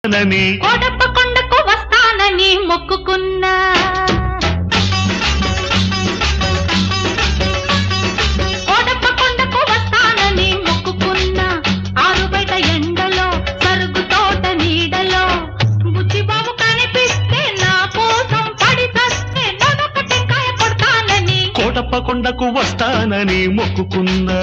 కోటప్ప కొండకు వస్తానని మొక్కుకున్నా కోటప్ప కొండకు వస్తానని మొక్కుకున్నా ఆరు బయట ఎండలో సరుగు తోట నీడలో బుచ్చిబాబు కనిపిస్తే నా కోసం పడి చస్తే నొదొక టెంకాయ కొడతానని కోటప్ప కొండకు వస్తానని మొక్కుకున్నా